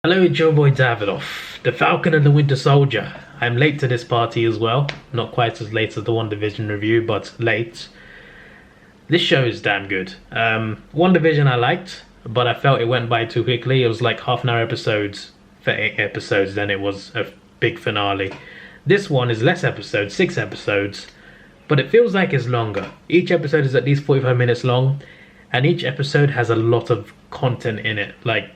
Hello, it's your boy Davidoff, the Falcon and the Winter Soldier. I'm late to this party as well. Not quite as late as the WandaVision review, but late. This show is damn good. WandaVision I liked, but I felt it went by too quickly. It was like half an hour episodes for 8 episodes, then it was a big finale. This one is less episodes, 6 episodes, but it feels like it's longer. Each episode is at least 45 minutes long, and each episode has a lot of content in it. Like,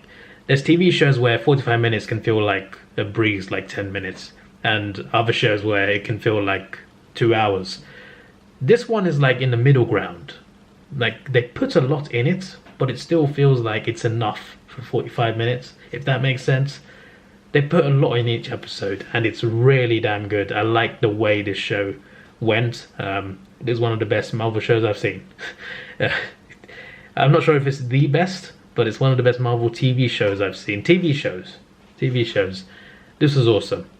there's TV shows where 45 minutes can feel like a breeze, like 10 minutes, and other shows where it can feel like 2 hours. This one is like in the middle ground. Like, they put a lot in it, but it still feels like it's enough for 45 minutes, if that makes sense. They put a lot in each episode, and it's really damn good. I like the way this show went. It is one of the best Marvel shows I've seen. I'm not sure if it's the best, but it's one of the best Marvel TV shows I've seen. TV shows. This was awesome.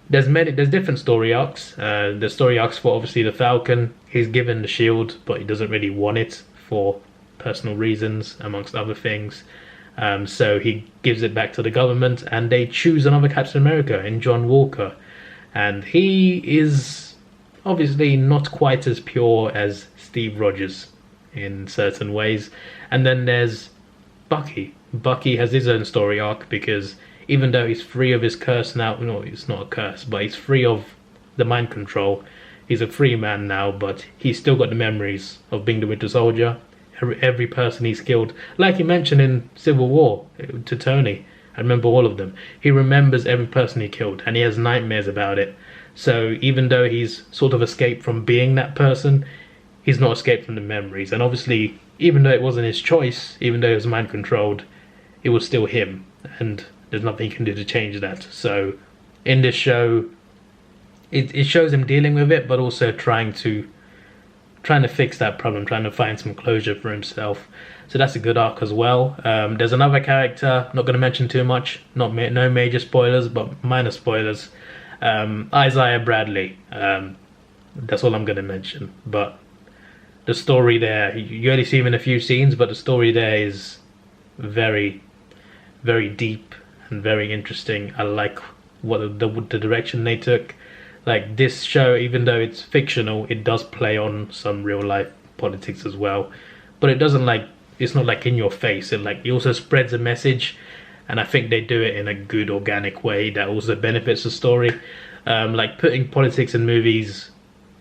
There's different story arcs. The story arcs for obviously the Falcon. He's given the shield, but he doesn't really want it for personal reasons, amongst other things. So he gives it back to the government, and they choose another Captain America in John Walker. And he is obviously not quite as pure as Steve Rogers in certain ways. And then there's Bucky. Bucky has his own story arc, because even though he's free of his curse now, no, it's not a curse, but he's free of the mind control. He's a free man now, but he's still got the memories of being the Winter Soldier. Every person he's killed, like he mentioned in Civil War to Tony, I remember all of them. He remembers every person he killed, and he has nightmares about it. So even though he's sort of escaped from being that person, he's not escaped from the memories. And obviously, even though it wasn't his choice, even though it was mind controlled, it was still him, and there's nothing he can do to change that. So in this show, it shows him dealing with it, but also trying to fix that problem, trying to find some closure for himself. So that's a good arc as well. There's another character, not going to mention too much, no major spoilers, but minor spoilers. Isaiah Bradley. That's all I'm going to mention. But the story there, you only see him in a few scenes, but the story there is very, very deep and very interesting. I like what the direction they took. Like, this show, even though it's fictional, it does play on some real life politics as well. But it doesn't, like, it's not like in your face. It also spreads a message, and I think they do it in a good organic way that also benefits the story. Like, putting politics in movies,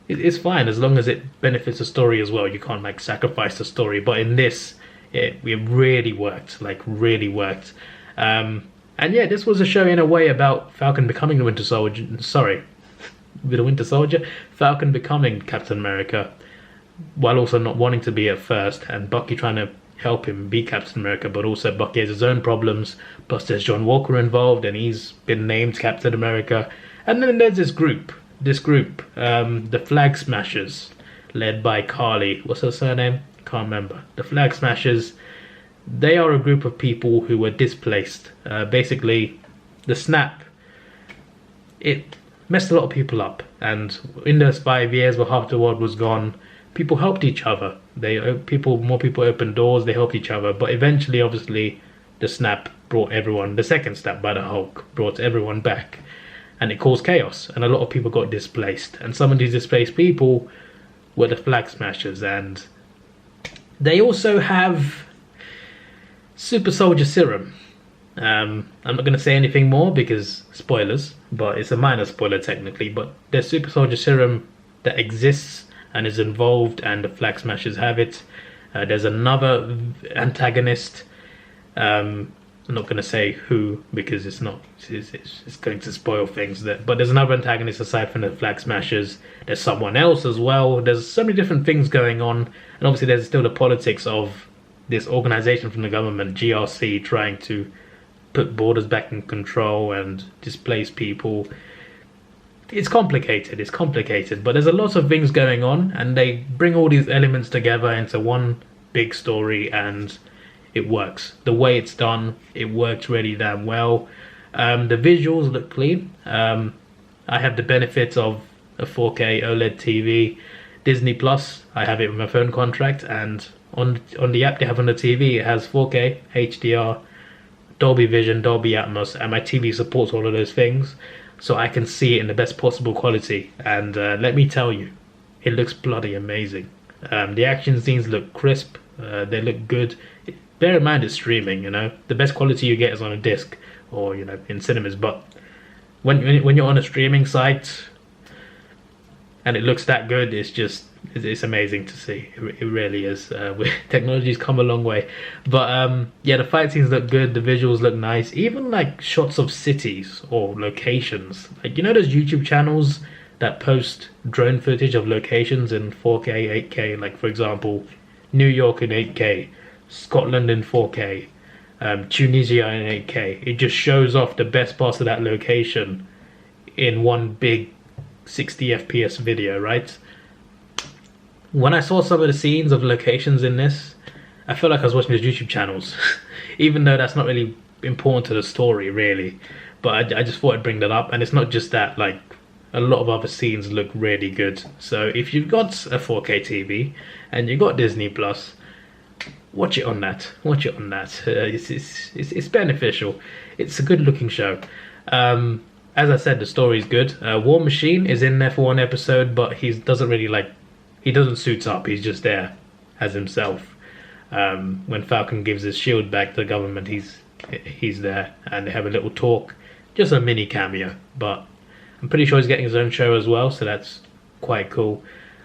it's fine as long as it benefits the story as well. You can't, like, sacrifice the story. But in this, it really worked. Like, really worked. And yeah, this was a show in a way about Falcon becoming the Winter Soldier. Falcon becoming Captain America, while also not wanting to be at first, and Bucky trying to help him be Captain America, but also Bucky has his own problems. Plus there's John Walker involved, and he's been named Captain America. And then there's this group, the Flag Smashers, led by Karli. What's her surname? Can't remember. The Flag Smashers, they are a group of people who were displaced. Basically, the snap, it messed a lot of people up, and in those 5 years where half the world was gone, people helped each other. More people opened doors, they helped each other. But eventually, obviously, the second snap by the Hulk brought everyone back, and it caused chaos, and a lot of people got displaced. And some of these displaced people were the Flag Smashers, and they also have super soldier serum. I'm not going to say anything more because spoilers, but it's a minor spoiler technically. But there's super soldier serum that exists and is involved, and the Flag Smashers have it. There's another antagonist. I'm not going to say who because it's going to spoil things. But there's another antagonist aside from the Flag Smashers. There's someone else as well. There's so many different things going on, and obviously there's still the politics of this organization from the government, GRC, trying to put borders back in control and displace people. It's complicated, but there's a lot of things going on, and they bring all these elements together into one big story, and it works. The way it's done, it works really damn well. The visuals look clean. I have the benefit of a 4K OLED TV. Disney Plus, I have it with my phone contract, and on the app they have on the TV, it has 4K HDR Dolby Vision, Dolby Atmos, and my TV supports all of those things, so I can see it in the best possible quality. And let me tell you, it looks bloody amazing. The action scenes look crisp, they look good. Bear in mind it's streaming, you know. The best quality you get is on a disc or, you know, in cinemas. But when you're on a streaming site and it looks that good, it's amazing to see. It really is. Technology's come a long way. But yeah, the fight scenes look good. The visuals look nice. Even like shots of cities or locations. Like, you know those YouTube channels that post drone footage of locations in 4K, 8K. Like, for example, New York in 8K, Scotland in 4K, Tunisia in 8K. It just shows off the best parts of that location in one big 60 FPS video, right? When I saw some of the scenes of locations in this, I felt like I was watching those YouTube channels, even though that's not really important to the story, really. But I just thought I'd bring that up, and it's not just that. Like, a lot of other scenes look really good. So if you've got a 4K TV and you've got Disney Plus, watch it on that. Watch it on that. It's beneficial. It's a good-looking show. As I said, the story's good. War Machine is in there for one episode, but he doesn't suit up. He's just there as himself. When Falcon gives his shield back to the government, he's there, and they have a little talk. Just a mini cameo, but I'm pretty sure he's getting his own show as well, so that's quite cool.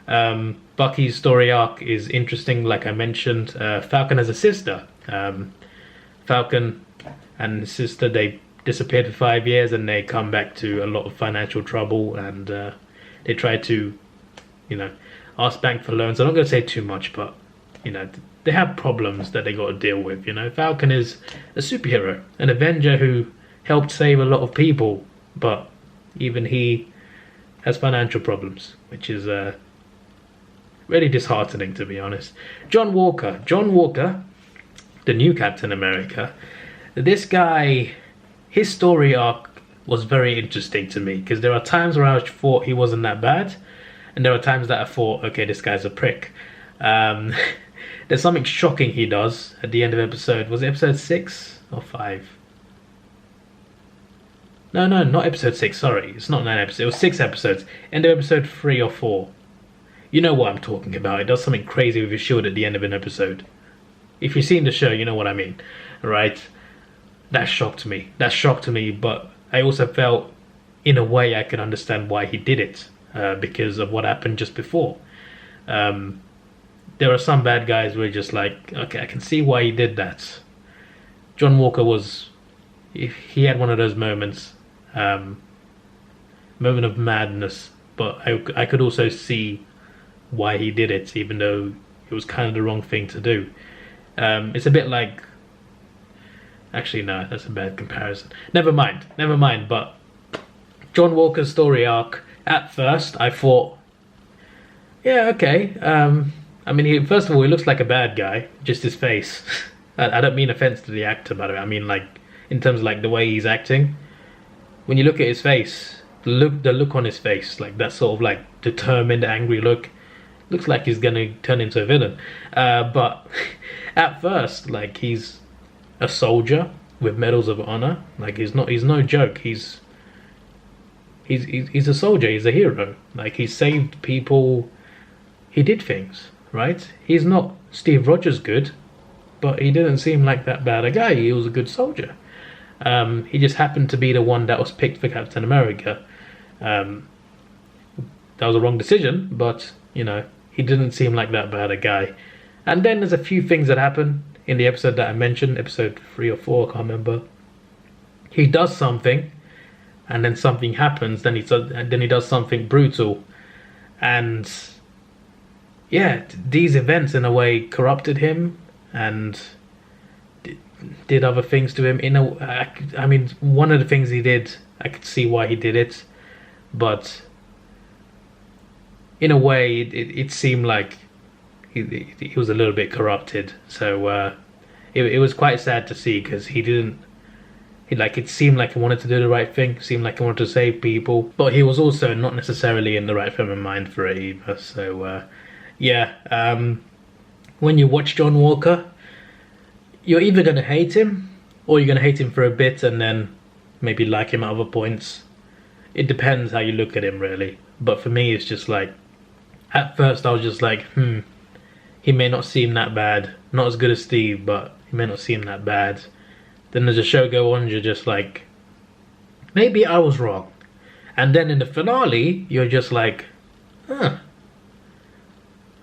Bucky's story arc is interesting, like I mentioned. Falcon has a sister. Falcon and his sister, they disappeared for 5 years, and they come back to a lot of financial trouble, and they try to, you know, ask bank for loans. I'm not going to say too much, but, you know, they have problems that they got to deal with. You know, Falcon is a superhero, an Avenger who helped save a lot of people, but even he has financial problems, which is really disheartening, to be honest. John Walker, the new Captain America. This guy, his story arc was very interesting to me, because there are times where I thought he wasn't that bad, and there are times that I thought, okay, this guy's a prick. There's something shocking he does at the end of episode, was it episode 6 or 5? No, not episode 6, sorry. It's not 9 episodes, it was 6 episodes. End of episode 3 or 4. You know what I'm talking about. It does something crazy with his shield at the end of an episode. If you've seen the show, you know what I mean. Right? That shocked me. But I also felt, in a way, I could understand why he did it. Because of what happened just before. There are some bad guys where you're just like, okay, I can see why he did that. John Walker he had one of those moments, moment of madness, but I could also see why he did it, even though it was kind of the wrong thing to do. It's a bit like, actually no, that's a bad comparison. Never mind. But John Walker's story arc, at first I thought, yeah, okay. I mean, first of all, he looks like a bad guy, just his face. I don't mean offense to the actor, by the way. I mean, like, in terms of like the way he's acting. When you look at his face, the look on his face, like that sort of like determined, angry look, looks like he's gonna turn into a villain. But at first, like, he's a soldier with medals of honor. Like, he's no joke. He's a soldier. He's a hero. Like, he saved people. He did things, right? He's not Steve Rogers good, but he didn't seem like that bad a guy. He was a good soldier. He just happened to be the one that was picked for Captain America. That was a wrong decision, but, you know, he didn't seem like that bad a guy. And then there's a few things that happen in the episode that I mentioned, episode 3 or 4, I can't remember. He does something, and then something happens, then he does something brutal. And yeah, these events in a way corrupted him and did other things to him. I mean, one of the things he did, I could see why he did it, but in a way, it seemed like he was a little bit corrupted. So it was quite sad to see, because it seemed like he wanted to do the right thing, seemed like he wanted to save people, but he was also not necessarily in the right frame of mind for it either. So yeah, when you watch John Walker, you're either going to hate him or you're gonna hate him for a bit and then maybe like him at other points. It depends how you look at him, really. But for me, it's just like, at first I was just like, he may not seem that bad. Not as good as Steve, but he may not seem that bad. Then as the show go on, you're just like, maybe I was wrong. And then in the finale, you're just like, huh.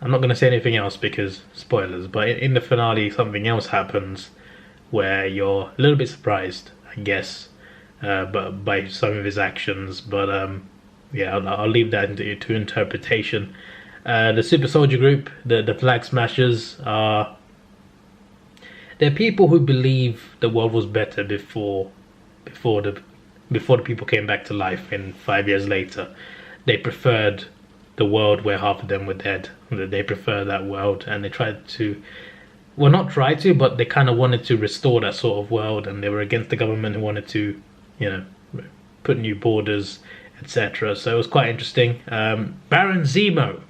I'm not going to say anything else because spoilers, but in the finale, something else happens where you're a little bit surprised, I guess, but by some of his actions. But yeah, I'll leave that to interpretation. The Super Soldier Group, the Flag Smashers, they're people who believe the world was better before the people came back to life. In 5 years later, they preferred the world where half of them were dead. They prefer that world, and they tried to, well, not try to, but they kind of wanted to restore that sort of world, and they were against the government who wanted to, you know, put new borders, etc. So it was quite interesting. Baron Zemo.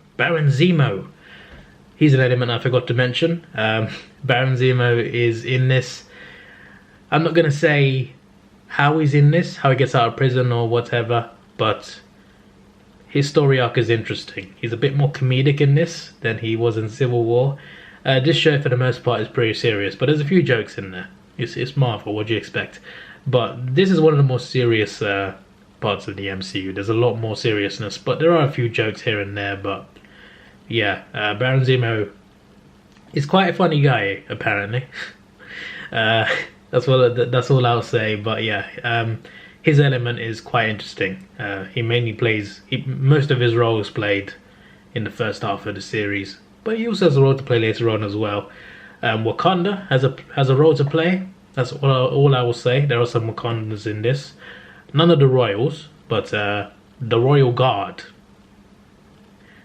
He's an element I forgot to mention. Baron Zemo is in this. I'm not going to say how he's in this, how he gets out of prison or whatever, but his story arc is interesting. He's a bit more comedic in this than he was in Civil War. This show, for the most part, is pretty serious, but there's a few jokes in there. It's Marvel, what do you expect? But this is one of the more serious parts of the MCU. There's a lot more seriousness, but there are a few jokes here and there. But yeah, Baron Zemo is quite a funny guy, apparently. That's all I'll say. But yeah, his element is quite interesting. He mainly plays, most of his role is played in the first half of the series, but he also has a role to play later on as well. Wakanda has a role to play. That's all I will say. There are some Wakandans in this. None of the royals, but the Royal Guard.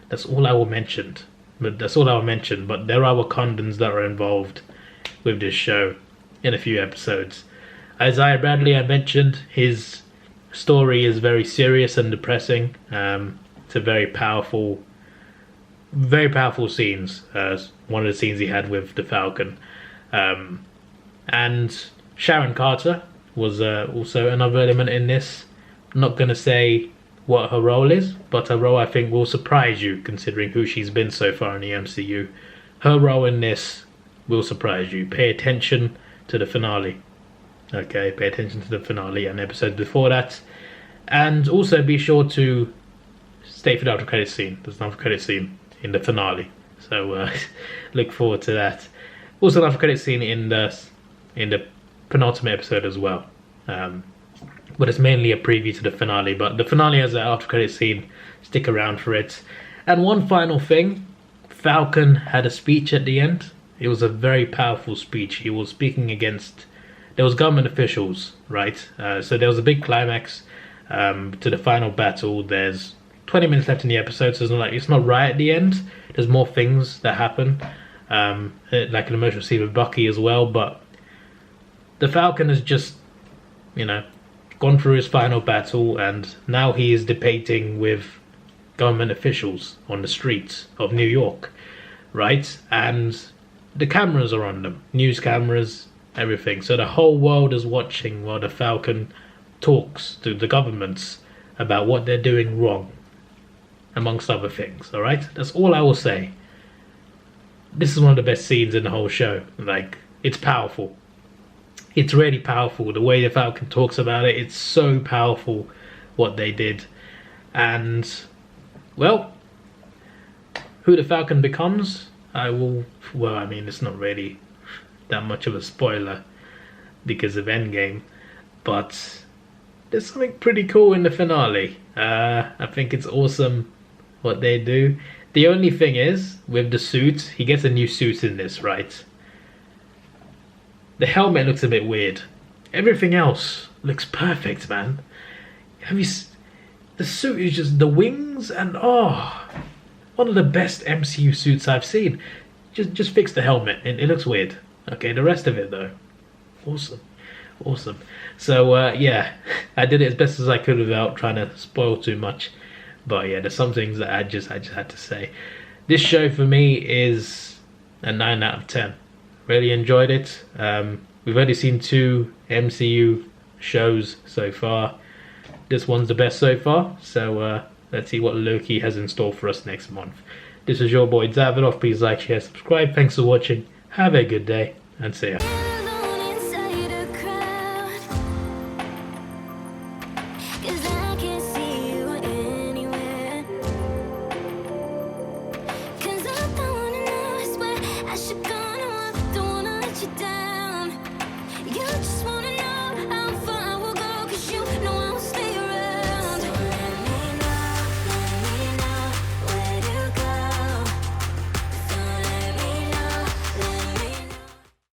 That's all I will mention. But there are Wakandans that are involved with this show in a few episodes. Isaiah Bradley, I mentioned, his story is very serious and depressing. It's a very powerful scenes. One of the scenes he had with the Falcon. And Sharon Carter was also another element in this. I'm not going to say what her role is, but her role I think will surprise you considering who she's been so far in the MCU. Her role in this will surprise you. Pay attention to the finale. Okay, pay attention to the finale and episodes before that. And also be sure to stay for the after credit scene. There's an after credit scene in the finale. So look forward to that. Also an after credit scene in the penultimate episode as well. But it's mainly a preview to the finale. But the finale has an after credit scene. Stick around for it. And one final thing. Falcon had a speech at the end. It was a very powerful speech. He was speaking against... There was government officials, right? So there was a big climax to the final battle. There's 20 minutes left in the episode, so it's not right at the end. There's more things that happen, like an emotional scene with Bucky as well. But the Falcon has just, gone through his final battle, and now he is debating with government officials on the streets of New York, right? And the cameras are on them, news cameras, everything. So the whole world is watching while the Falcon talks to the governments about what they're doing wrong, amongst other things. All right, that's all I will say. This is one of the best scenes in the whole show. It's powerful. It's really powerful. The way the Falcon talks about it, it's so powerful what they did. And well, who the Falcon becomes, it's not really that much of a spoiler because of Endgame, but there's something pretty cool in the finale. I think it's awesome what they do. The only thing is, with the suit, he gets a new suit in this, right? The helmet looks a bit weird. Everything else looks perfect, man. The suit is just the wings and one of the best MCU suits I've seen. Just fix the helmet. It looks weird. Okay, the rest of it though, awesome. So yeah, I did it as best as I could without trying to spoil too much. But yeah, there's some things that I just had to say. This show for me is a 9 out of 10. Really enjoyed it. We've only seen 2 MCU shows so far. This one's the best so far, so let's see what Loki has in store for us next month. This is your boy Davidoff. Please like, share, subscribe. Thanks for watching. Have a good day, and see ya.